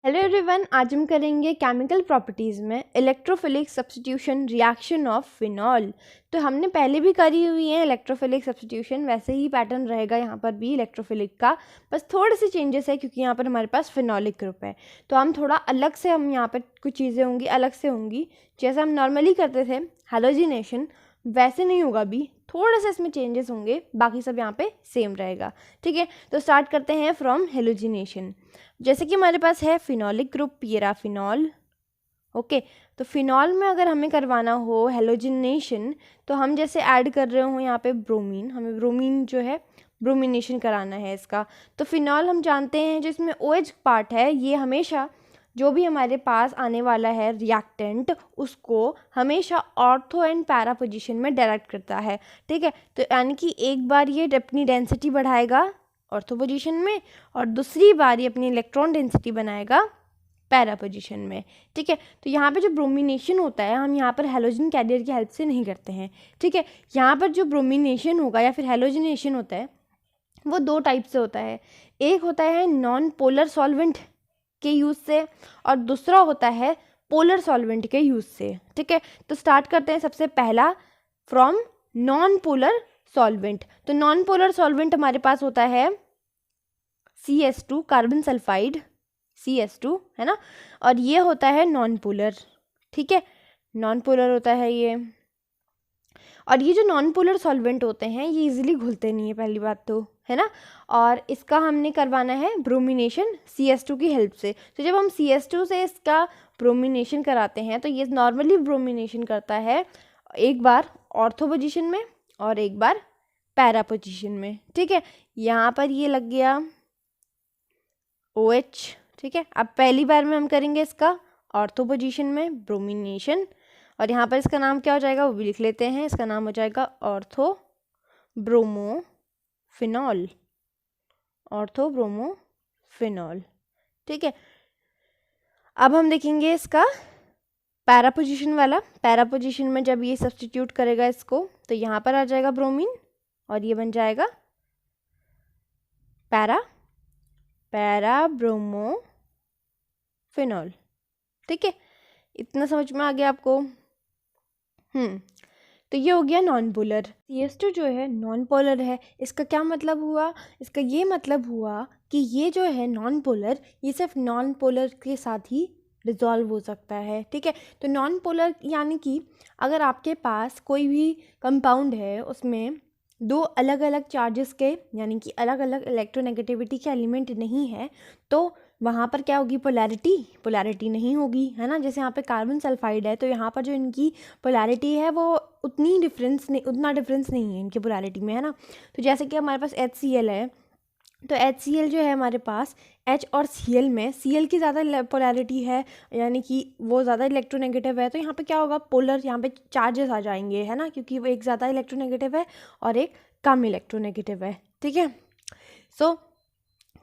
Hello everyone, आज हम करेंगे केमिकल प्रॉपर्टीज़ में electrophilic substitution reaction of phenol. तो हमने पहले भी करी हुई है इलेक्ट्रोफिलिक सब्स्टिट्यूशन, वैसे ही पैटर्न रहेगा यहाँ पर भी इलेक्ट्रोफिलिक का, बस थोड़े से चेंजेस है क्योंकि यहाँ पर हमारे पास फिनॉलिक ग्रुप है। तो हम थोड़ा अलग से, हम यहाँ पर कुछ चीज़ें होंगी अलग से होंगी, जैसे हम नॉर्मली करते थे हैलोजिनेशन वैसे नहीं होगा अभी, थोड़ा सा इसमें चेंजेस होंगे, बाकी सब यहाँ पे सेम रहेगा। ठीक है, तो स्टार्ट करते हैं फ्रॉम हेलोजिनेशन। जैसे कि हमारे पास है फिनॉलिक ग्रुप पैराफिनॉल। ओके, तो फिनॉल में अगर हमें करवाना हो हेलोजिनेशन तो हम जैसे ऐड कर रहे हो यहाँ पे ब्रोमीन, हमें ब्रोमीन जो है ब्रोमिनेशन कराना है इसका। तो फिनॉल हम जानते हैं जो इसमें OH पार्ट है, ये हमेशा जो भी हमारे पास आने वाला है रिएक्टेंट उसको हमेशा ऑर्थो एंड पैरा पोजीशन में डायरेक्ट करता है। ठीक है, तो यानी कि एक बार ये अपनी डेंसिटी बढ़ाएगा ऑर्थो पोजीशन में और दूसरी बार ये अपनी इलेक्ट्रॉन डेंसिटी बनाएगा पैरा पोजीशन में। ठीक है, तो यहाँ पे जो ब्रोमिनेशन होता है हम यहाँ पर हेलोजन कैरियर की हेल्प से नहीं करते हैं। ठीक है, यहाँ पर जो ब्रोमिनेशन होगा या फिर हेलोजिनेशन होता है वो दो टाइप से होता है। एक होता है नॉन पोलर सॉल्वेंट के यूज़ से और दूसरा होता है पोलर सॉल्वेंट के यूज़ से। ठीक है, तो स्टार्ट करते हैं सबसे पहला फ्रॉम नॉन पोलर सॉल्वेंट। तो नॉन पोलर सॉल्वेंट हमारे पास होता है CS2 कार्बन सल्फाइड, CS2 है ना, और ये होता है नॉन पोलर। ठीक है, नॉन पोलर होता है ये, और ये जो नॉन पोलर सॉल्वेंट होते हैं ये इजीली घुलते नहीं है, पहली बात तो है ना, और इसका हमने करवाना है ब्रोमिनेशन CS2 की हेल्प से। तो जब हम CS2 से इसका ब्रोमिनेशन कराते हैं तो ये नॉर्मली ब्रोमिनेशन करता है एक बार ऑर्थो पोजीशन में और एक बार पैरा पोजीशन में। ठीक है, यहाँ पर ये लग गया OH। ठीक है, अब पहली बार में हम करेंगे इसका ऑर्थो पोजीशन में ब्रोमिनेशन, और यहाँ पर इसका नाम क्या हो जाएगा वो भी लिख लेते हैं, इसका नाम हो जाएगा ऑर्थो ब्रोमोफिनॉल, ऑर्थो ब्रोमोफिनॉल। ठीक है, अब हम देखेंगे इसका पैरा पोजीशन वाला। पैरा पोजीशन में जब ये सब्स्टिट्यूट करेगा इसको तो यहाँ पर आ जाएगा ब्रोमीन और ये बन जाएगा पैरा ब्रोमोफिनॉल। ठीक है, इतना समझ में आ गया आपको? तो ये हो गया नॉन पोलर। CS2 जो है नॉन पोलर है, इसका क्या मतलब हुआ? इसका ये मतलब हुआ कि ये जो है नॉन पोलर ये सिर्फ नॉन पोलर के साथ ही रिजॉल्व हो सकता है। ठीक है, तो नॉन पोलर यानी कि अगर आपके पास कोई भी कंपाउंड है उसमें दो अलग अलग चार्जेस के यानी कि अलग अलग इलेक्ट्रोनेगेटिविटी के एलिमेंट नहीं है तो वहाँ पर क्या होगी? पोलैरिटी नहीं होगी, है ना। जैसे यहाँ पे कार्बन सल्फाइड है तो यहाँ पर जो इनकी पोलैरिटी है वो उतना डिफरेंस नहीं है इनकी पोलैरिटी में, है ना। तो जैसे कि हमारे पास HCl है तो HCl जो है हमारे पास H और Cl में Cl की ज़्यादा पोलैरिटी है यानी कि वो ज़्यादा इलेक्ट्रोनेगेटिव है, तो यहाँ पे क्या होगा? पोलर, यहाँ पे चार्जेस आ जाएंगे, है ना, क्योंकि वो एक ज़्यादा इलेक्ट्रोनेगेटिव है और एक कम इलेक्ट्रोनेगेटिव है। ठीक है, सो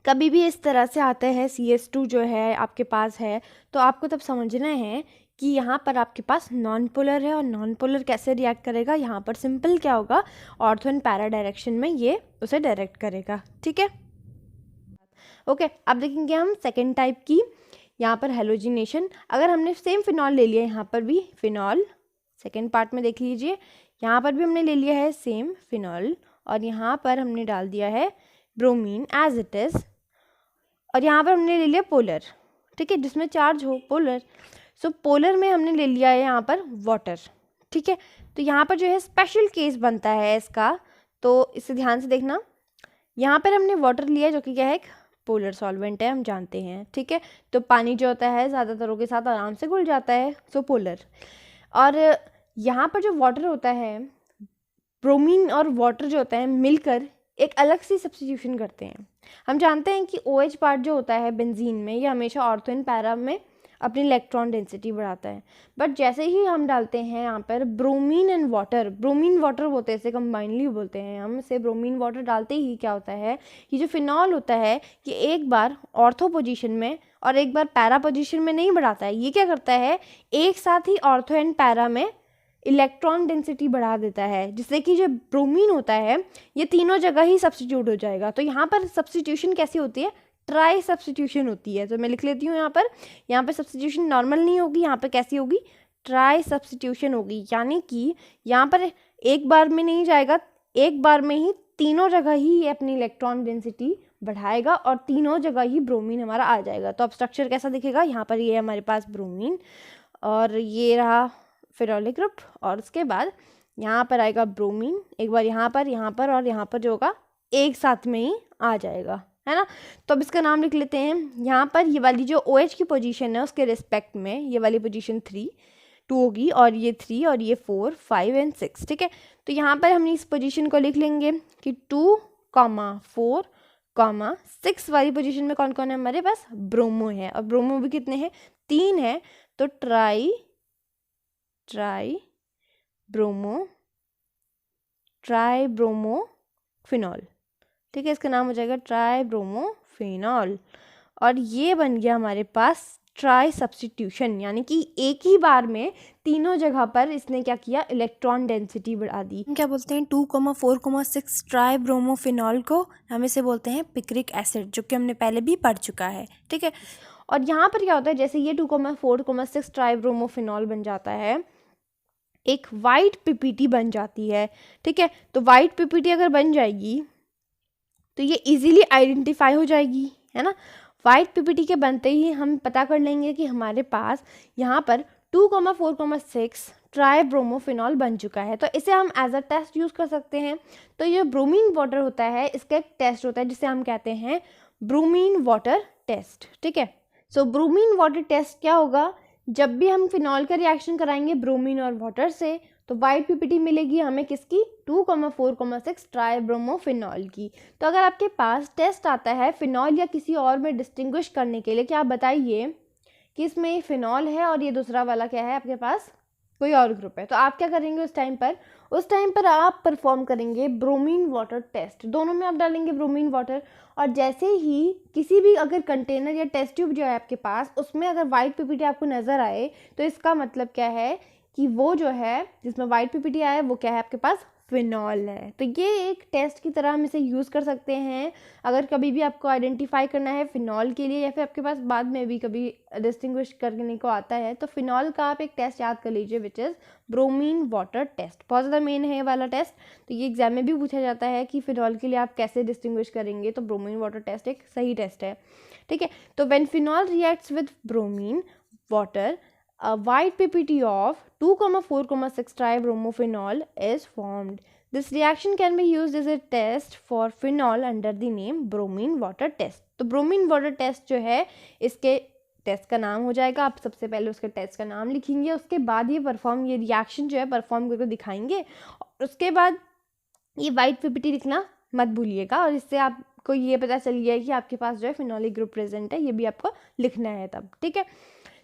कभी भी इस तरह से आता है CS2 जो है आपके पास है तो आपको तब समझना है कि यहाँ पर आपके पास नॉन पोलर है और नॉन पोलर कैसे रिएक्ट करेगा। यहाँ पर सिंपल क्या होगा? ऑर्थो एंड पैरा डायरेक्शन में ये उसे डायरेक्ट करेगा। ठीक है, ओके, अब देखेंगे हम सेकेंड टाइप की, यहाँ पर हेलोजिनेशन। अगर हमने सेम फिनॉल ले लिया, यहाँ पर भी फिनॉल, सेकेंड पार्ट में देख लीजिए, यहाँ पर भी हमने ले लिया है सेम फिनॉल और यहाँ पर हमने डाल दिया है ब्रोमीन एज इट इज़, और यहाँ पर हमने ले लिया पोलर। ठीक है, जिसमें चार्ज हो पोलर। सो पोलर में हमने ले लिया है यहाँ पर वाटर। ठीक है, तो यहाँ पर जो है स्पेशल केस बनता है इसका, तो इसे ध्यान से देखना। यहाँ पर हमने वाटर लिया जो कि क्या है? एक पोलर सॉल्वेंट है, हम जानते हैं। ठीक है, तो पानी जो होता है ज़्यादातरों के साथ आराम से घुल जाता है, सो पोलर। और यहाँ पर जो वाटर होता है, ब्रोमीन और वाटर जो होता है मिलकर एक अलग सी सब्स्टिट्यूशन करते हैं। हम जानते हैं कि OH पार्ट जो होता है बेंजीन में ये हमेशा ऑर्थो एंड पैरा में अपनी इलेक्ट्रॉन डेंसिटी बढ़ाता है, बट जैसे ही हम डालते हैं यहाँ पर bromine and water, bromine water बोलते हैं इसे, कंबाइनली बोलते हैं हम इसे, ब्रोमीन वाटर डालते ही क्या होता है कि जो फिनॉल होता है कि एक बार ऑर्थो पोजीशन में और एक बार पैरा पोजीशन में नहीं बढ़ाता है, ये क्या करता है? एक साथ ही ऑर्थो एंड पैरा में इलेक्ट्रॉन डेंसिटी बढ़ा देता है, जिससे कि जो ब्रोमीन होता है ये तीनों जगह ही सब्स्टिट्यूट हो जाएगा। तो यहाँ पर सब्स्टिट्यूशन कैसी होती है? ट्राई सब्स्टिट्यूशन होती है। तो मैं लिख लेती हूँ यहाँ पर सब्स्टिट्यूशन नॉर्मल नहीं होगी, यहाँ पर कैसी होगी, ट्राई सब्स्टिट्यूशन होगी। यानी कि यहाँ पर एक बार में नहीं जाएगा, एक बार में ही तीनों जगह ही ये अपनी इलेक्ट्रॉन डेंसिटी बढ़ाएगा और तीनों जगह ही ब्रोमीन हमारा आ जाएगा। तो अब स्ट्रक्चर कैसा दिखेगा, यहाँ पर ये हमारे पास ब्रोमीन और ये रहा फेनोलिक ग्रुप, और उसके बाद यहाँ पर आएगा ब्रोमीन, एक बार यहाँ पर और यहाँ पर जो होगा एक साथ में ही आ जाएगा, है ना। तो अब इसका नाम लिख लेते हैं। यहाँ पर ये वाली जो OH की पोजीशन है उसके रिस्पेक्ट में ये वाली पोजीशन 3 2 होगी, और ये 3 और ये 4 5 एंड 6, ठीक है। तो यहाँ पर हम इस पोजीशन को लिख लेंगे कि 2, 4, 6 वाली पोजीशन में कौन कौन है हमारे पास, ब्रोमो है, और ब्रोमो भी कितने हैं, 3 है। तो ट्राई ब्रोमो फिनॉल, ठीक है, इसका नाम हो जाएगा ट्राई ब्रोमो फिनॉल। और ये बन गया हमारे पास ट्राई सब्स्टिट्यूशन, यानी कि एक ही बार में तीनों जगह पर इसने क्या किया, इलेक्ट्रॉन डेंसिटी बढ़ा दी। हम क्या बोलते हैं 2,4,6 ट्राई ब्रोमोफिनॉल को हम इसे बोलते हैं पिक्रिक एसिड, जो कि हमने पहले भी पढ़ चुका है, ठीक है। और यहाँ पर क्या होता है, जैसे ये 2,4,6 ट्राई ब्रोमोफिनॉल बन जाता है, एक वाइट पीपीटी बन जाती है, ठीक है। तो वाइट पीपीटी अगर बन जाएगी तो ये इजीली आइडेंटिफाई हो जाएगी, है ना। वाइट पीपीटी के बनते ही हम पता कर लेंगे कि हमारे पास यहाँ पर 2,4,6 ट्राई ब्रोमोफिनॉल बन चुका है। तो इसे हम एज अ टेस्ट यूज़ कर सकते हैं। तो ये ब्रोमीन वाटर होता है, इसका एक टेस्ट होता है जिसे हम कहते हैं ब्रोमीन वाटर टेस्ट, ठीक है। सो ब्रोमीन वाटर टेस्ट क्या होगा, जब भी हम फिनॉल का रिएक्शन कराएंगे ब्रोमीन और वाटर से, तो वाइट पीपीटी मिलेगी हमें किसकी, 2,4,6 ट्राई ब्रोमोफिनॉल की। तो अगर आपके पास टेस्ट आता है फिनॉल या किसी और में डिस्टिंग्विश करने के लिए कि आप बताइए कि इसमें फिनॉल है और ये दूसरा वाला क्या है, आपके पास कोई और ग्रुप है, तो आप क्या करेंगे उस टाइम पर आप परफॉर्म करेंगे ब्रोमीन वाटर टेस्ट। दोनों में आप डालेंगे ब्रोमीन वाटर, और जैसे ही किसी भी अगर कंटेनर या टेस्ट ट्यूब जो है आपके पास, उसमें अगर वाइट पीपीटी आपको नज़र आए, तो इसका मतलब क्या है कि वो जो है जिसमें वाइट पीपीटी आया है वो क्या है, आपके पास फिनॉल है। तो ये एक टेस्ट की तरह हम इसे यूज़ कर सकते हैं अगर कभी भी आपको आइडेंटिफाई करना है फिनॉल के लिए, या फिर आपके पास बाद में भी कभी डिस्टिंग्विश करने को आता है, तो फिनॉल का आप एक टेस्ट याद कर लीजिए, which is bromine water test. बहुत ज़्यादा मेन है ये वाला टेस्ट, तो ये एग्जाम में भी पूछा जाता है कि फिनॉल के लिए आप कैसे डिस्टिंग्विश करेंगे, तो ब्रोमीन वाटर टेस्ट एक सही टेस्ट है, ठीक है। तो when phenol reacts with bromine water, a white PPT of 2,4,6 tribromophenol is formed. This reaction can be used as a test for phenol under the name bromine water test. तो bromine water test जो है इसके test का नाम हो जाएगा। आप सबसे पहले उसके टेस्ट का नाम लिखेंगे, उसके बाद ये रिएक्शन जो है परफॉर्म करके दिखाएंगे, और उसके बाद ये वाइट पीपीटी लिखना मत भूलिएगा, और इससे आपको ये पता चल गया कि आपके पास जो है फिनॉलिक ग्रुप प्रेजेंट है, ये भी आपको लिखना है तब, ठीक है।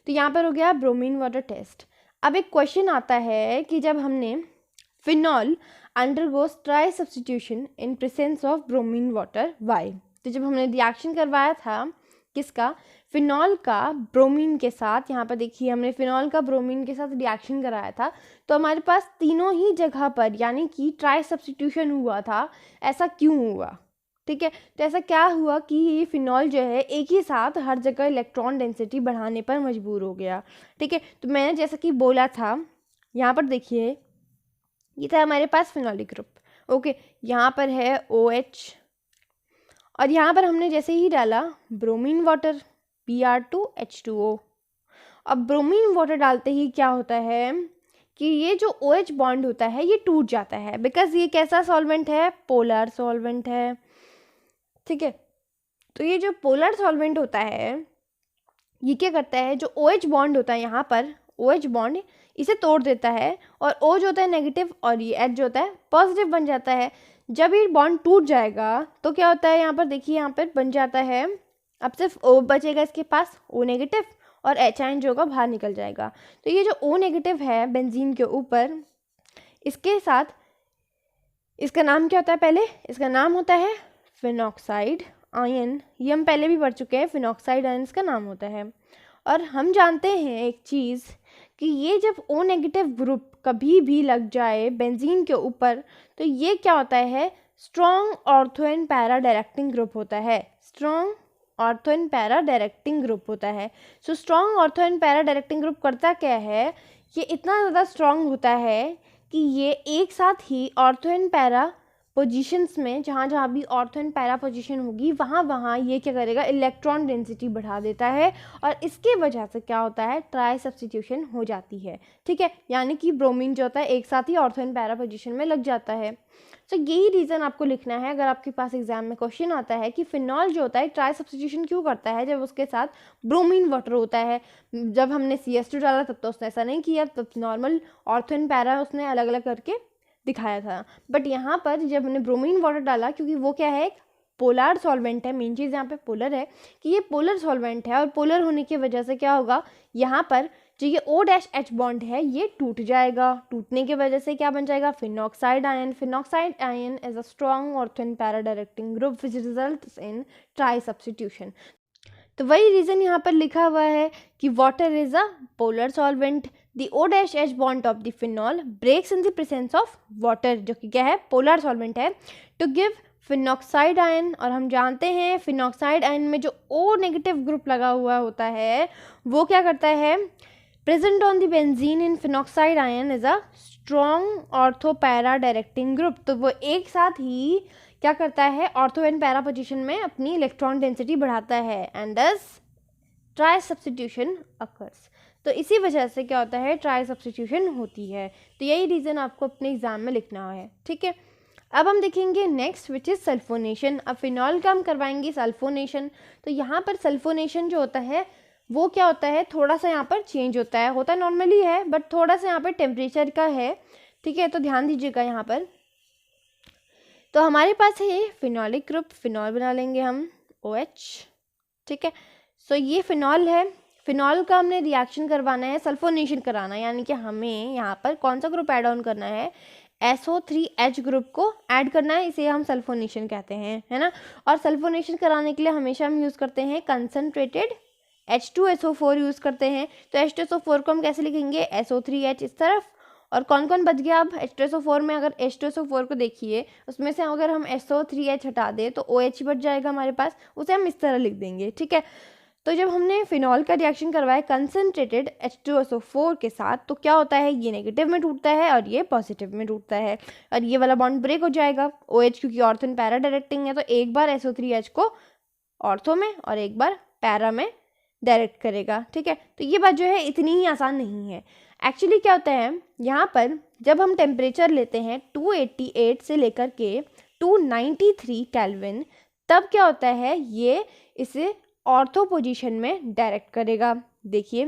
तो यहाँ पर हो गया ब्रोमीन वाटर टेस्ट। अब एक क्वेश्चन आता है कि जब हमने phenol undergoes tri substitution in presence of bromine water, why. तो जब हमने रिएक्शन करवाया था किसका, फिनॉल का ब्रोमीन के साथ, यहाँ पर देखिए हमने फिनॉल का ब्रोमीन के साथ रिएक्शन कराया था, तो हमारे पास तीनों ही जगह पर यानी कि ट्राई सब्स्टिट्यूशन हुआ था। ऐसा क्यों हुआ, ठीक है। तो ऐसा क्या हुआ कि ये फिनॉल जो है एक ही साथ हर जगह इलेक्ट्रॉन डेंसिटी बढ़ाने पर मजबूर हो गया, ठीक है। तो मैंने जैसा कि बोला था, यहाँ पर देखिए ये था हमारे पास फिनॉलिक ग्रुप, ओके। यहाँ पर है OH, और यहाँ पर हमने जैसे ही डाला ब्रोमीन वाटर Br2H2O। अब ब्रोमीन वाटर डालते ही क्या होता है कि ये जो OH बॉन्ड होता है ये टूट जाता है, बिकॉज ये कैसा सॉल्वेंट है, पोलर सॉल्वेंट है, ठीक है। तो ये जो पोलर सॉल्वेंट होता है ये क्या करता है, जो OH बॉन्ड होता है यहाँ पर, OH बॉन्ड इसे तोड़ देता है, और O जो होता है नेगेटिव और ये H जो होता है पॉजिटिव बन जाता है। जब ये बॉन्ड टूट जाएगा तो क्या होता है, यहाँ पर देखिए यहाँ पर बन जाता है, अब सिर्फ O बचेगा इसके पास, O नेगेटिव, और H आयन जो होगा बाहर निकल जाएगा। तो ये जो O नेगेटिव है बेंजीन के ऊपर, इसके साथ इसका नाम क्या होता है, पहले इसका नाम होता है फिनॉक्साइड आयन। ये हम पहले भी पढ़ चुके हैं, फिनॉक्साइड आयन इसका नाम होता है। और हम जानते हैं एक चीज़ कि ये जब O नेगेटिव ग्रुप कभी भी लग जाए बेंजीन के ऊपर, तो ये क्या होता है, strong ortho and para directing group होता है। Strong ortho and para directing group होता है। So strong ortho and para directing group करता क्या है, ये इतना ज़्यादा स्ट्रॉन्ग होता है कि ये एक साथ ही ऑर्थो एंड पैरा पोजीशंस में, जहाँ जहाँ भी ऑर्थो एंड पैरा पोजीशन होगी वहाँ वहाँ ये क्या करेगा, इलेक्ट्रॉन डेंसिटी बढ़ा देता है, और इसके वजह से क्या होता है, ट्राई सब्स्टिट्यूशन हो जाती है। ठीक है, यानी कि ब्रोमीन जो होता है एक साथ ही ऑर्थो एंड पैरा पोजीशन में लग जाता है। तो यही रीज़न आपको लिखना है अगर आपके पास एग्जाम में क्वेश्चन आता है कि फिनॉल जो होता है ट्राई सब्स्टिट्यूशन क्यों करता है जब उसके साथ ब्रोमीन वाटर होता है। जब हमने CS2 डाला तब तो उसने ऐसा नहीं किया, तब नॉर्मल ऑर्थो एंड पैरा उसने अलग अलग करके दिखाया था। बट यहाँ पर जब हमने ब्रोमीन वाटर डाला, क्योंकि वो क्या है, एक पोलर सॉल्वेंट है, मेन चीज़ यहाँ पे पोलर है कि ये पोलर सॉल्वेंट है, और पोलर होने की वजह से क्या होगा, यहाँ पर जो ये OH बॉन्ड है ये टूट जाएगा। टूटने की वजह से क्या बन जाएगा, phenoxide ion. Phenoxide ion is a strong ortho and para directing group which results in tri substitution. तो वही रीज़न यहाँ पर लिखा हुआ है कि water is a polar solvent, the OH bond of the phenol breaks in the presence of water, जो कि क्या है, पोलर सॉल्वेंट है, टू गिव फिनॉक्साइड आयन। और हम जानते हैं फिनॉक्साइड आयन में जो O नेगेटिव ग्रुप लगा हुआ होता है वो क्या करता है, present on the benzene in phenoxide ion is a strong ortho para directing group. तो वो एक साथ ही क्या करता है, ऑर्थो एंड पैरा पोजीशन में अपनी इलेक्ट्रॉन डेंसिटी बढ़ाता है, एंड दस ट्राई सब्स्टिट्यूशन अकर्स। तो इसी वजह से क्या होता है, ट्राई सब्स्टिट्यूशन होती है। तो यही रीज़न आपको अपने एग्जाम में लिखना है। ठीक है, अब हम देखेंगे नेक्स्ट विच इज़ सल्फोनेशन। अब फिनॉल का हम करवाएंगे सल्फोनेशन। तो यहाँ पर सल्फोनेशन जो होता है वो क्या होता है, थोड़ा सा यहाँ पर चेंज होता नॉर्मली है, बट थोड़ा सा यहाँ पर टेम्परेचर का है। ठीक है, तो ध्यान दीजिएगा यहाँ पर। तो हमारे पास है फिनॉलिक ग्रुप, फिनॉल बना लेंगे हम OH। ठीक है, सो ये फिनॉल है, फिनॉल का हमने रिएक्शन करवाना है, सल्फोनेशन कराना है, यानी कि हमें यहाँ पर कौन सा ग्रुप ऐड ऑन करना है, SO3H ग्रुप को ऐड करना है, इसे हम सल्फोनेशन कहते हैं, है ना। और सल्फोनेशन कराने के लिए हमेशा हम यूज़ करते हैं कंसनट्रेटेड H2SO4 यूज़ करते हैं। तो H2SO4 को हम कैसे लिखेंगे, SO3H इस तरफ, और कौन कौन बच गया अब H2SO4 में, अगर H2SO4 को देखिए उसमें से अगर हम SO3H हटा दें तो OH बच जाएगा हमारे पास, उसे हम इस तरह लिख देंगे। ठीक है, तो जब हमने फिनॉल का रिएक्शन करवाया कंसनट्रेटेड H2SO4 के साथ, तो क्या होता है, ये नेगेटिव में टूटता है और ये पॉजिटिव में टूटता है, और ये वाला बॉन्ड ब्रेक हो जाएगा। OH क्योंकि ऑर्थो एंड पैरा डायरेक्टिंग है, तो एक बार SO3H को ऑर्थो में और एक बार पैरा में डायरेक्ट करेगा। ठीक है, तो ये बात जो है इतनी ही आसान नहीं है। एक्चुअली क्या होता है, यहाँ पर जब हम टेम्परेचर लेते हैं 288 से लेकर के 293 केल्विन, तब क्या होता है, ये इसे ऑर्थो पोजीशन में डायरेक्ट करेगा। देखिए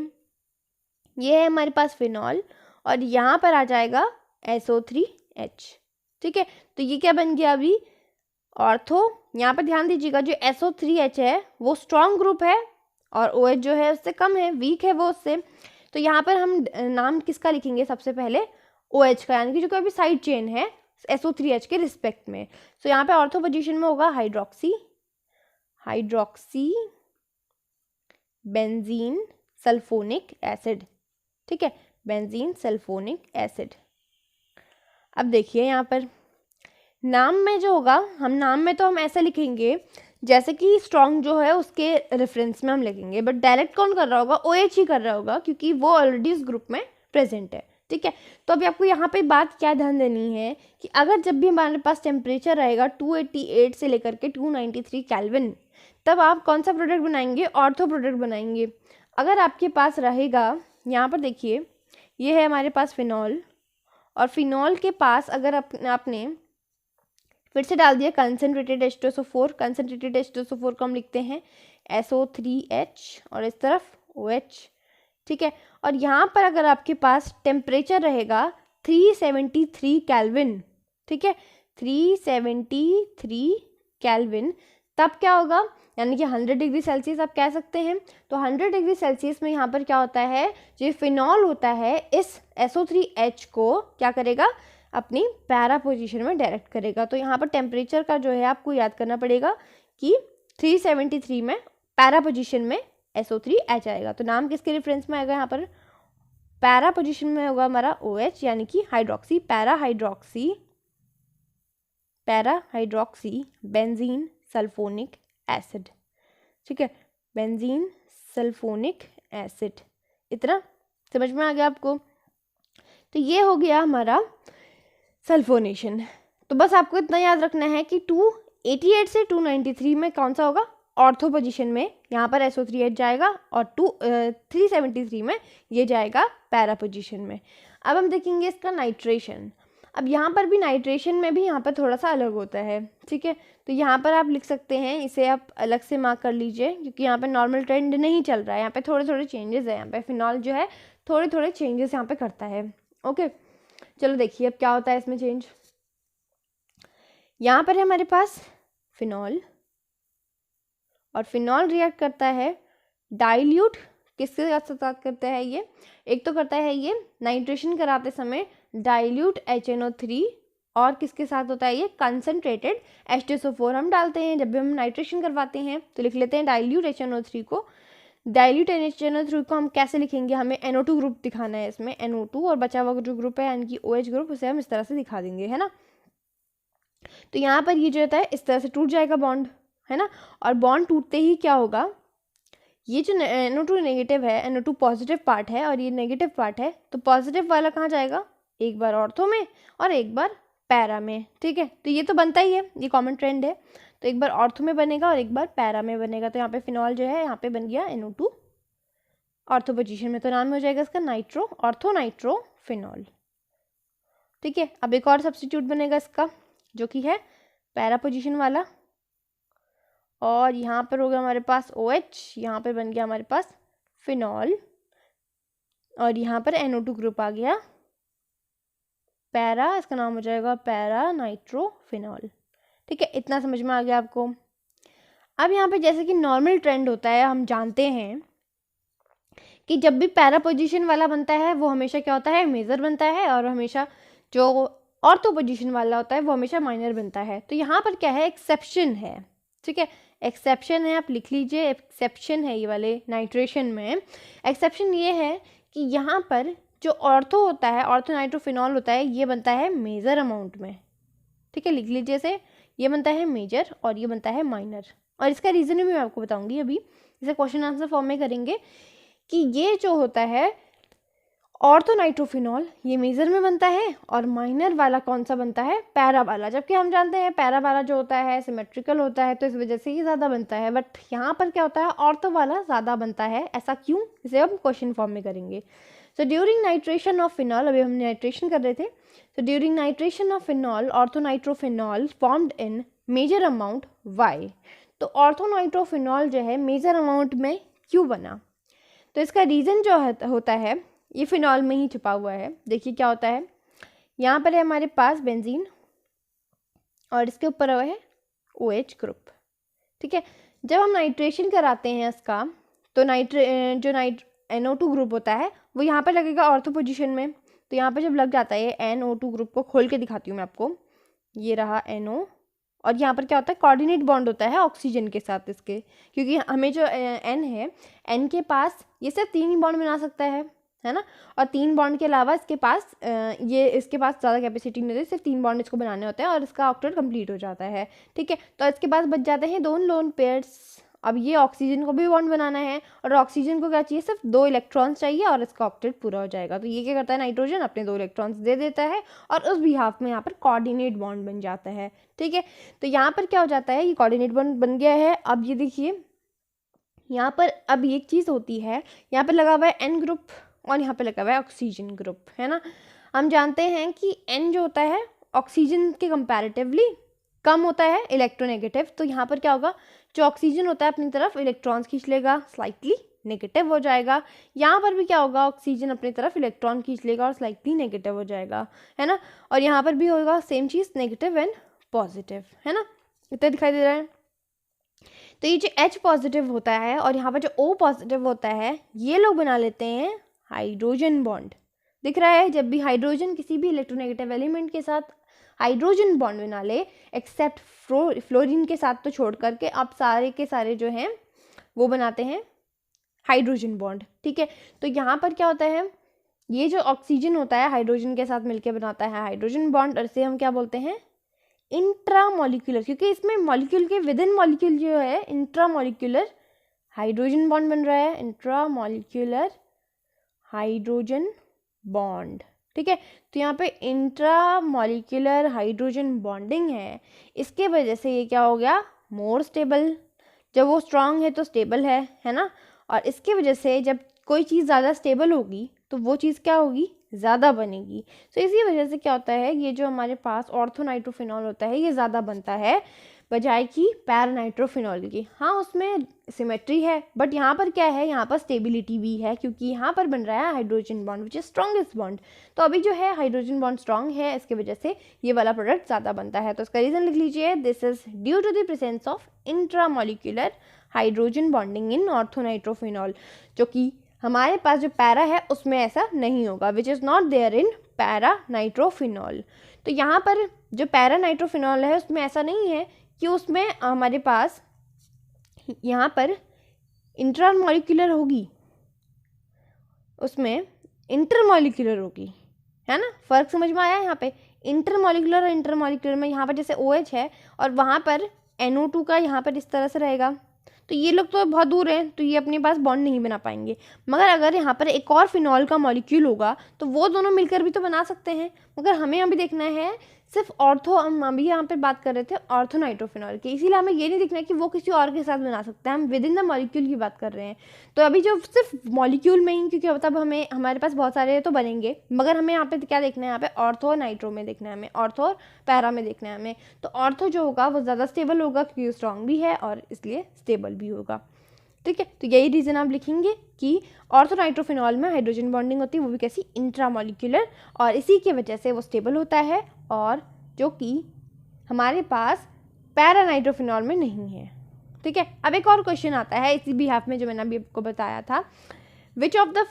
ये है हमारे पास फिनॉल, और यहाँ पर आ जाएगा SO3H। ठीक है, तो ये क्या बन गया अभी, ऑर्थो। यहाँ पर ध्यान दीजिएगा, जो SO3H है वो स्ट्रॉन्ग ग्रुप है और OH जो है उससे कम है, वीक है वो उससे। तो यहाँ पर हम नाम किसका लिखेंगे, सबसे पहले OH का, यानी कि जो कोई भी साइड चेन है SO3H के रिस्पेक्ट में। तो यहाँ पे ऑर्थो पोजीशन में होगा हाइड्रोक्सी बेंजीन सल्फोनिक एसिड। ठीक है, बेंजीन सल्फोनिक एसिड। अब देखिए यहाँ पर नाम में जो होगा, हम नाम में तो हम ऐसे लिखेंगे जैसे कि स्ट्रॉन्ग जो है उसके रेफरेंस में हम लिखेंगे, बट डायरेक्ट कौन कर रहा होगा, OH ही कर रहा होगा, क्योंकि वो ऑलरेडी इस ग्रुप में प्रेजेंट है। ठीक है, तो अभी आपको यहाँ पे बात क्या ध्यान देनी है कि अगर जब भी हमारे पास टेम्परेचर रहेगा 288 से लेकर के 293 केल्विन, तब आप कौन सा प्रोडक्ट बनाएंगे, ऑर्थो प्रोडक्ट बनाएंगे। अगर आपके पास रहेगा, यहाँ पर देखिए ये है हमारे पास फिनॉल, और फिनॉल के पास अगर आपने फिर से डाल दिया कंसनट्रेटेड H2SO4, कंसनट्रेटेड H2SO4 को हम लिखते हैं SO3H और इस तरफ OH। ठीक है, और यहाँ पर अगर आपके पास टेम्परेचर रहेगा 373 केल्विन, ठीक है 373 केल्विन, तब क्या होगा, यानी कि 100 डिग्री सेल्सियस आप कह सकते हैं। तो 100 डिग्री सेल्सियस में यहाँ पर क्या होता है, जो फिनॉल होता है इस SO3H को क्या करेगा, अपनी पैरा पोजीशन में डायरेक्ट करेगा। तो यहाँ पर टेम्परेचर का जो है आपको याद करना पड़ेगा कि 373 में पैरा पोजीशन में SO3H आएगा। तो नाम किसके रेफरेंस में आएगा, यहाँ पर पैरा पोजीशन में होगा हमारा OH, यानी कि hydroxy, para hydroxy benzene sulphonic acid. ठीक है, बेंजीन सल्फोनिक एसिड। इतना समझ में आ गया आपको? तो ये हो गया हमारा सल्फोनेशन। तो बस आपको इतना याद रखना है कि 288 से 293 में कौन सा होगा, ऑर्थो पोजीशन में यहाँ पर SO3H जाएगा, और 373 में ये जाएगा पैरा पोजीशन में। अब हम देखेंगे इसका नाइट्रेशन। अब यहाँ पर भी नाइट्रेशन में भी यहाँ पर थोड़ा सा अलग होता है, ठीक है। तो यहाँ पर आप लिख सकते हैं, इसे आप अलग से मार्क कर लीजिए, क्योंकि यहाँ पर नॉर्मल ट्रेंड नहीं चल रहा है, यहाँ पे थोड़े थोड़े चेंजेस है। यहाँ पे फिनॉल जो है थोड़े थोड़े चेंजेस यहाँ पे करता है। ओके, चलो देखिए अब क्या होता है इसमें चेंज। यहाँ पर है हमारे पास फिनॉल, और फिनॉल रिएक्ट करता है डाइल्यूट, किसके साथ करता है ये, एक तो करता है ये नाइट्रेशन कराते समय डाइल्यूट HNO3, और किसके साथ होता है ये कंसनट्रेटेड H2SO4 हम डालते हैं जब भी हम नाइट्रेशन करवाते हैं। तो लिख लेते हैं डाइल्यूट HNO3 को। डाइल्यूट HNO3 को हम कैसे लिखेंगे, हमें NO2 ग्रुप दिखाना है इसमें, NO2, और बचा हुआ जो ग्रुप है यानी कि OH ग्रुप, उसे हम इस तरह से दिखा देंगे, है ना। तो यहाँ पर ये जो होता है इस तरह से टूट जाएगा बॉन्ड, है ना। और बॉन्ड टूटते ही क्या होगा, ये जो NO2 नेगेटिव है, NO2 पॉजिटिव पार्ट है और ये नेगेटिव पार्ट है, तो पॉजिटिव वाला कहाँ जाएगा, एक बार ऑर्थो में और एक बार पैरा में, ठीक है। तो ये तो बनता ही है, ये कॉमन ट्रेंड है। तो एक बार ऑर्थो में बनेगा और एक बार पैरा में बनेगा। तो यहाँ पे फिनॉल जो है यहाँ पे बन गया NO2 ऑर्थो पोजीशन में, तो नाम हो जाएगा इसका नाइट्रो, ऑर्थो नाइट्रो फिनॉल, ठीक है। अब एक और सब्स्टिट्यूट बनेगा इसका, जो कि है पैरा पोजीशन वाला, और यहाँ पर होगा हमारे पास OH, यहाँ पे बन गया हमारे पास फिनॉल, और यहाँ पर NO2 ग्रुप आ गया पैरा, इसका नाम हो जाएगा पैरा नाइट्रोफिनॉल, ठीक है। इतना समझ में आ गया आपको। अब यहाँ पे जैसे कि नॉर्मल ट्रेंड होता है, हम जानते हैं कि जब भी पैरा पोजीशन वाला बनता है वो हमेशा क्या होता है, मेजर बनता है, और हमेशा जो ऑर्थो पोजीशन वाला होता है वो हमेशा माइनर बनता है। तो यहाँ पर क्या है, एक्सेप्शन है, ठीक है, एक्सेप्शन है, आप लिख लीजिए, एक्सेप्शन है ये वाले नाइट्रेशन में। एक्सेप्शन ये है कि यहाँ पर जो ऑर्थो होता है, ऑर्थो नाइट्रोफिनॉल होता है, ये बनता है मेजर अमाउंट में, ठीक है, लिख लीजिए इसे, ये बनता है मेजर और ये बनता है माइनर। और इसका रीज़न भी मैं आपको बताऊंगी अभी, इसे क्वेश्चन आंसर फॉर्म में करेंगे कि ये जो होता है ऑर्थो नाइट्रोफिनॉल ये मेजर में बनता है, और माइनर वाला कौन सा बनता है, पैरा वाला। जबकि हम जानते हैं पैरा वाला जो होता है सिमेट्रिकल होता है, तो इस वजह से ही ज़्यादा बनता है। बट यहाँ पर क्या होता है, ऑर्थो वाला ज़्यादा बनता है, ऐसा क्यों, इसे हम क्वेश्चन फॉर्म में करेंगे। So during nitration of phenol, अभी हम नाइट्रेशन कर रहे थे, so during nitration of phenol ortho nitrophenol formed in major amount why. तो ऑर्थो नाइट्रोफिनॉल जो है मेजर अमाउंट में क्यों बना, तो इसका रीज़न जो होता है ये फिनॉल में ही छुपा हुआ है। देखिए क्या होता है, यहाँ पर है हमारे पास बेंजीन और इसके ऊपर है OH ग्रुप, ठीक है। जब हम नाइट्रेशन कराते हैं इसका, तो NO2 ग्रुप होता है वो यहाँ पर लगेगा ऑर्थो पोजीशन में। तो यहाँ पर जब लग जाता है, NO2 ग्रुप को खोल के दिखाती हूँ मैं आपको, ये रहा NO, और यहाँ पर क्या होता है, कोऑर्डिनेट बॉन्ड होता है ऑक्सीजन के साथ इसके, क्योंकि हमें जो N है, N के पास ये सिर्फ 3 ही बॉन्ड बना सकता है ना। और 3 बॉन्ड के अलावा इसके पास इसके पास ज़्यादा कैपेसिटी नहीं होती, सिर्फ 3 बॉन्ड इसको बनाने होते हैं और इसका ऑक्टेट कंप्लीट हो जाता है, ठीक है। तो इसके पास बच जाते हैं 2 लोन पेयर्स। अब ये ऑक्सीजन को भी बॉन्ड बनाना है, और ऑक्सीजन को क्या चाहिए, सिर्फ 2 इलेक्ट्रॉन्स चाहिए और इसका ऑक्टेट पूरा हो जाएगा। तो ये क्या करता है, नाइट्रोजन अपने 2 इलेक्ट्रॉन्स दे देता है और उस बिहाफ में यहाँ पर कोऑर्डिनेट बॉन्ड बन जाता है, ठीक है। तो यहाँ पर क्या हो जाता है, ये कोऑर्डिनेट बॉन्ड बन गया है। अब ये देखिए यहाँ पर अब एक चीज़ होती है, यहाँ पर लगा हुआ है N ग्रुप और यहाँ पे लगा हुआ है ऑक्सीजन ग्रुप, है ना। हम जानते हैं कि N जो होता है ऑक्सीजन के कंपैरेटिवली कम होता है इलेक्ट्रोनेगेटिव। तो यहाँ पर क्या होगा, जो ऑक्सीजन होता है अपनी तरफ इलेक्ट्रॉन्स खींच लेगा, स्लाइटली नेगेटिव हो जाएगा। यहाँ पर भी क्या होगा, ऑक्सीजन अपनी तरफ इलेक्ट्रॉन खींच लेगा और स्लाइटली नेगेटिव हो जाएगा, है ना। और यहाँ पर भी होगा same cheese, negative and positive, है ना। इतना दिखाई दे रहा है। तो ये जो H पॉजिटिव होता है और यहाँ पर जो O पॉजिटिव होता है, ये लोग बना लेते हैं हाइड्रोजन बॉन्ड। दिख रहा है, जब भी हाइड्रोजन किसी भी इलेक्ट्रोनेगेटिव एलिमेंट के साथ हाइड्रोजन बॉन्ड बना ले, एक्सेप्ट फ्लोरीन के साथ तो छोड़ करके, आप सारे के सारे जो हैं वो बनाते हैं हाइड्रोजन बॉन्ड, ठीक है। तो यहाँ पर क्या होता है, ये जो ऑक्सीजन होता है हाइड्रोजन के साथ मिलकर बनाता है हाइड्रोजन बॉन्ड, और इसे हम क्या बोलते हैं, इंट्रा मॉलिक्यूलर, क्योंकि इसमें मॉलिक्यूल के विद इन मॉलिक्यूल जो है इंट्रा मॉलिक्यूलर हाइड्रोजन बॉन्ड बन रहा है, इंट्रामॉलिक्यूलर हाइड्रोजन बॉन्ड। ठीक है, तो यहाँ पे इंट्रामॉलिक्यूलर हाइड्रोजन बॉन्डिंग है, इसके वजह से ये क्या हो गया, मोर स्टेबल। जब वो स्ट्रांग है तो स्टेबल है ना। और इसके वजह से जब कोई चीज़ ज़्यादा स्टेबल होगी तो वो चीज़ क्या होगी, ज़्यादा बनेगी। तो इसी वजह से क्या होता है, ये जो हमारे पास ऑर्थोनाइट्रोफिनॉल होता है ये ज़्यादा बनता है बजाय कि पैरानाइट्रोफिनॉल की। हाँ, उसमें सिमेट्री है, बट यहाँ पर क्या है, यहाँ पर स्टेबिलिटी भी है, क्योंकि यहाँ पर बन रहा है hydrogen bond which is strongest bond. तो अभी जो है हाइड्रोजन बॉन्ड स्ट्रॉन्ग है, इसकी वजह से ये वाला प्रोडक्ट ज़्यादा बनता है। तो इसका रीज़न लिख लीजिए, this is due to the presence of intramolecular hydrogen bonding in orthonitrophenol, जो कि हमारे पास जो पैरा है उसमें ऐसा नहीं होगा, which is not there in paranitrophenol. तो यहाँ पर जो पैरानाइट्रोफिनॉल है उसमें ऐसा नहीं है कि उसमें हमारे पास यहाँ पर इंट्रामॉलिक्यूलर होगी, उसमें इंटरमॉलिक्यूलर होगी, है ना। फ़र्क समझ में आया यहाँ पे, इंटरमॉलिक्यूलर और इंटरमॉलिक्यूलर में यहाँ पर जैसे OH है और वहाँ पर NO2 का यहाँ पर इस तरह से रहेगा, तो ये लोग तो बहुत दूर हैं तो ये अपने पास बॉन्ड नहीं बना पाएंगे। मगर अगर यहाँ पर एक और फिनॉल का मॉलिक्यूल होगा तो वो दोनों मिलकर भी तो बना सकते हैं। मगर हमें अभी देखना है सिर्फ ऑर्थो, हम अभी यहाँ पर बात कर रहे थे ऑर्थोनाइट्रोफिनॉल की, इसीलिए हमें ये नहीं दिखना है कि वो किसी और के साथ बना सकते हैं, हम विद इन द मॉलिक्यूल की बात कर रहे हैं। तो अभी जो सिर्फ मॉलिक्यूल में ही, क्योंकि तब हमें हमारे पास बहुत सारे तो बनेंगे, मगर हमें यहाँ पे क्या देखना है, यहाँ पे ऑर्थो नाइट्रो में देखना है हमें, ऑर्थो और पैरा में देखना है हमें। तो ऑर्थो जो होगा वो ज़्यादा स्टेबल होगा क्योंकि स्ट्रॉन्ग भी है और इसलिए स्टेबल भी होगा। ठीक है, तो यही रीज़न आप लिखेंगे कि ऑर्थोनाइट्रोफिनॉल में हाइड्रोजन बॉन्डिंग होती है, वो भी कैसी, इंट्रामॉलिक्यूलर, और इसी की वजह से वो स्टेबल होता है, और जो कि हमारे पास पैरानाइट्रोफिनॉल में नहीं है। ठीक है, अब एक और क्वेश्चन आता है इसी बिहाफ में जो मैंने अभी आपको बताया था, which of the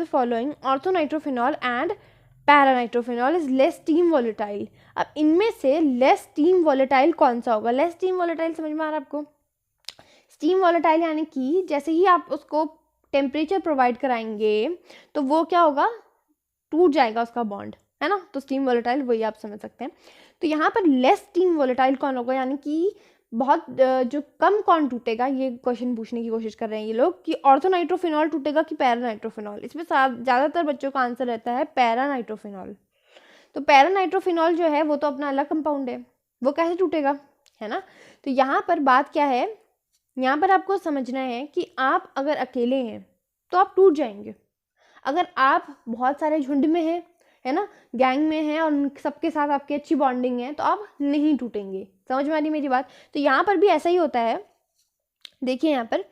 following orthonitrophenol and paranitrophenol is less steam volatile. अब इनमें से लेस स्टीम वॉलेटाइल कौन सा होगा। लेस स्टीम वॉलेटाइल समझ में आ रहा है आपको। स्टीम वॉलेटाइल यानी कि जैसे ही आप उसको टेम्परेचर प्रोवाइड कराएंगे तो वो क्या होगा, टूट जाएगा उसका बॉन्ड, है ना। तो स्टीम वॉलेटाइल वही आप समझ सकते हैं। तो यहाँ पर लेस स्टीम वॉलेटाइल कौन होगा, यानी कि बहुत जो कम कौन टूटेगा, ये क्वेश्चन पूछने की कोशिश कर रहे हैं ये लोग कि ऑर्थोनाइट्रोफिनॉल टूटेगा कि पैरानाइट्रोफिनॉल। इसमें ज़्यादातर बच्चों का आंसर रहता है पैरानाइट्रोफिनॉल। तो पैरानाइट्रोफिनॉल जो है वो तो अपना अलग कंपाउंड है, वो कैसे टूटेगा, है ना। तो यहाँ पर बात क्या है, यहाँ पर आपको समझना है कि आप अगर अकेले हैं तो आप टूट जाएंगे, अगर आप बहुत सारे झुंड में हैं, है ना, गैंग में हैं और सबके साथ आपकी अच्छी बॉन्डिंग है तो आप नहीं टूटेंगे। समझ में आ रही मेरी बात। तो यहाँ पर भी ऐसा ही होता है। देखिए यहाँ पर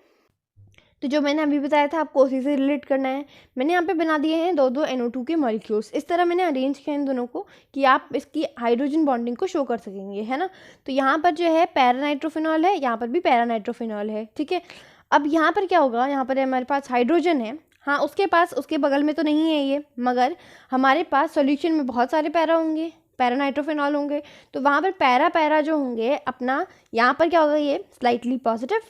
तो जो मैंने अभी बताया था आपको उसी से रिलेट करना है। मैंने यहाँ पे बना दिए हैं दो NO2 के मॉलिक्यूल्स, इस तरह मैंने अरेंज किया इन दोनों को कि आप इसकी हाइड्रोजन बॉन्डिंग को शो कर सकेंगे, है ना। तो यहाँ पर जो है पैरानाइट्रोफिनॉल है, यहाँ पर भी पैरानाइट्रोफिनॉल है। ठीक है, अब यहाँ पर क्या होगा, यहाँ पर हमारे पास हाइड्रोजन है, हाँ उसके पास, उसके बगल में तो नहीं है ये, मगर हमारे पास सॉल्यूशन में बहुत सारे पैरा होंगे, पैरानाइट्रोफिनॉल होंगे। तो वहाँ पर पैरा जो होंगे अपना, यहाँ पर क्या होगा, ये स्लाइटली पॉजिटिव,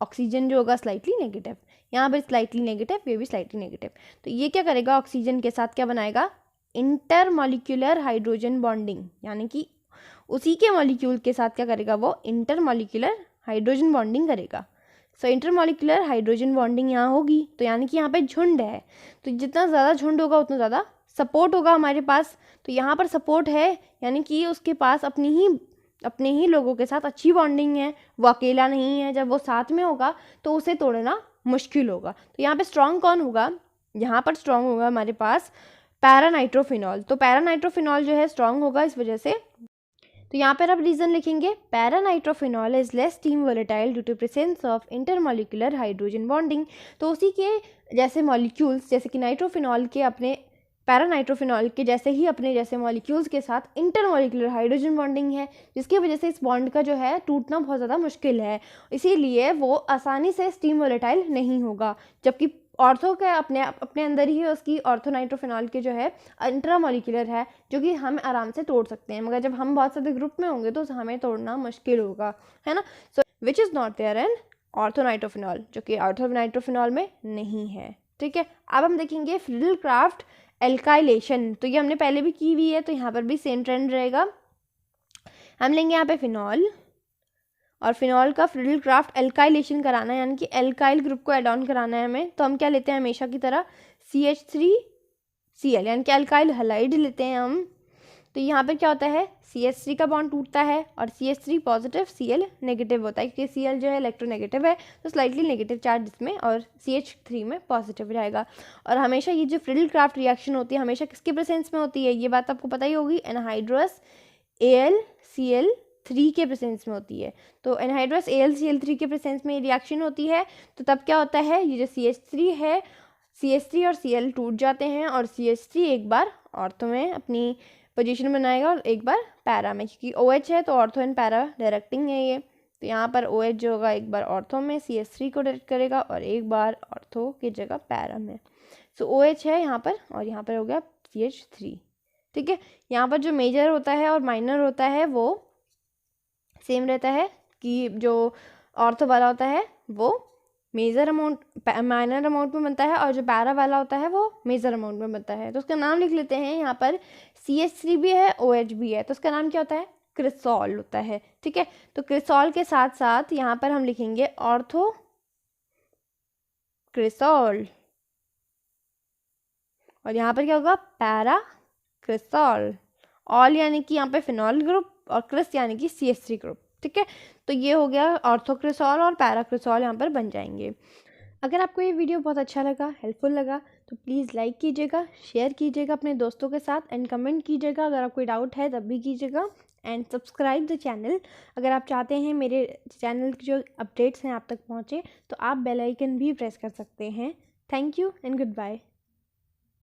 ऑक्सीजन जो होगा स्लाइटली नेगेटिव, यहाँ पर स्लाइटली नेगेटिव, ये भी स्लाइटली नेगेटिव। तो ये क्या करेगा, ऑक्सीजन के साथ क्या बनाएगा, इंटरमॉलिक्यूलर हाइड्रोजन बॉन्डिंग, यानी कि उसी के मॉलिक्यूल के साथ क्या करेगा, वो इंटरमॉलिक्यूलर हाइड्रोजन बॉन्डिंग करेगा। सो इंटरमॉलिक्यूलर हाइड्रोजन बॉन्डिंग यहाँ होगी, तो यानी कि यहाँ पे झुंड है, तो जितना ज़्यादा झुंड होगा उतना ज़्यादा सपोर्ट होगा हमारे पास। तो यहाँ पर सपोर्ट है, यानी कि उसके पास अपने ही लोगों के साथ अच्छी बॉन्डिंग है, वो अकेला नहीं है। जब वो साथ में होगा तो उसे तोड़ना मुश्किल होगा। तो यहाँ पे स्ट्रॉन्ग कौन होगा, यहाँ पर स्ट्रॉन्ग होगा हमारे पास पैरानाइट्रोफिनॉल। तो पैरानाइट्रोफिनॉल जो है स्ट्रॉन्ग होगा इस वजह से। तो यहाँ पर आप रीज़न लिखेंगे, paranitrophenol is less steam volatile due to presence of intermolecular hydrogen bonding. तो उसी के जैसे मॉलिक्यूल्स, जैसे कि नाइट्रोफिनॉल के अपने, पैरानाइट्रोफिनॉल के जैसे ही अपने जैसे मॉलिक्यूल्स के साथ इंटरमॉलिक्यूलर हाइड्रोजन बॉन्डिंग है, जिसकी वजह से इस बॉन्ड का जो है टूटना बहुत ज़्यादा मुश्किल है, इसीलिए वो आसानी से स्टीम वोलेटाइल नहीं होगा। जबकि ऑर्थो के अपने अंदर ही उसकी ऑर्थोनाइट्रोफिनॉल के जो है इंट्रामॉलिक्यूलर है, जो कि हम आराम से तोड़ सकते हैं, मगर जब हम बहुत सारे ग्रुप में होंगे तो हमें तोड़ना मुश्किल होगा, है ना। So which is not there in orthonitrophenol, जो कि ऑर्थोनाइट्रोफिनॉल में नहीं है। ठीक है, अब हम देखेंगे फ्रिडल क्राफ्ट एल्काइलेशन। तो ये हमने पहले भी की हुई है, तो यहाँ पर भी सेम ट्रेंड रहेगा। हम लेंगे यहाँ पे फिनॉल और फिनॉल का फ्रिडल क्राफ्ट एल्काइलेशन कराना है, यानी कि एल्काइल ग्रुप को एड ऑन कराना है हमें, तो हम क्या लेते हैं हमेशा की तरह CH3Cl, यानी कि एल्काइल हैलाइड लेते हैं हम। तो यहाँ पर क्या होता है, CH3 का बॉन्ड टूटता है और CH3 पॉजिटिव, Cl नेगेटिव होता है, क्योंकि Cl जो है इलेक्ट्रोनेगेटिव है, तो स्लाइटली नेगेटिव चार्ज इसमें और CH3 में पॉजिटिव रहेगा। और हमेशा ये जो फ्रिडल क्राफ्ट रिएक्शन होती है हमेशा किसके प्रेजेंस में होती है, ये बात आपको पता ही होगी, एनहाइड्रस AlCl3 के प्रेजेंस में होती है। तो एनहाइड्रस AlCl3 के प्रेजेंस में ये रिएक्शन होती है, तो तब क्या होता है, ये जो CH3 है, CH3 और Cl टूट जाते हैं और CH3 एक बार ऑर्थो में अपनी पोजीशन बनाएगा और एक बार पैरा में, क्योंकि OH है तो ऑर्थो एंड पैरा डायरेक्टिंग है ये। तो यहाँ पर OH जो होगा एक बार ऑर्थो में CH3 को डायरेक्ट करेगा और एक बार ऑर्थो की जगह पैरा में। सो OH है यहाँ पर और यहाँ पर हो गया CH3, ठीक है। यहाँ पर जो मेजर होता है और माइनर होता है वो सेम रहता है, कि जो ऑर्थो वाला होता है वो मेजर अमाउंट माइनर अमाउंट में बनता है और जो पैरा वाला होता है वो मेजर अमाउंट में बनता है। तो उसका नाम लिख लेते हैं, यहाँ पर CH3 भी है, OH भी है, तो उसका नाम क्या होता है, क्रिसॉल होता है, ठीक है। तो क्रिसॉल के साथ साथ यहाँ पर हम लिखेंगे ऑर्थो क्रिसॉल और यहाँ पर क्या होगा, पैरा क्रिसॉल। ऑल यानी कि यहाँ पे फिनॉल ग्रुप और क्रिस यानी कि CH3 ग्रुप, ठीक है। तो ये हो गया ऑर्थोक्रिसॉल और पैराक्रिसॉल यहाँ पर बन जाएंगे। अगर आपको ये वीडियो बहुत अच्छा लगा, हेल्पफुल लगा, तो प्लीज़ लाइक कीजिएगा, शेयर कीजिएगा अपने दोस्तों के साथ एंड कमेंट कीजिएगा। अगर आपको कोई डाउट है तब भी कीजिएगा एंड सब्सक्राइब द चैनल। अगर आप चाहते हैं मेरे चैनल की जो अपडेट्स हैं आप तक पहुँचे, तो आप बेल आइकन भी प्रेस कर सकते हैं। Thank you and good bye.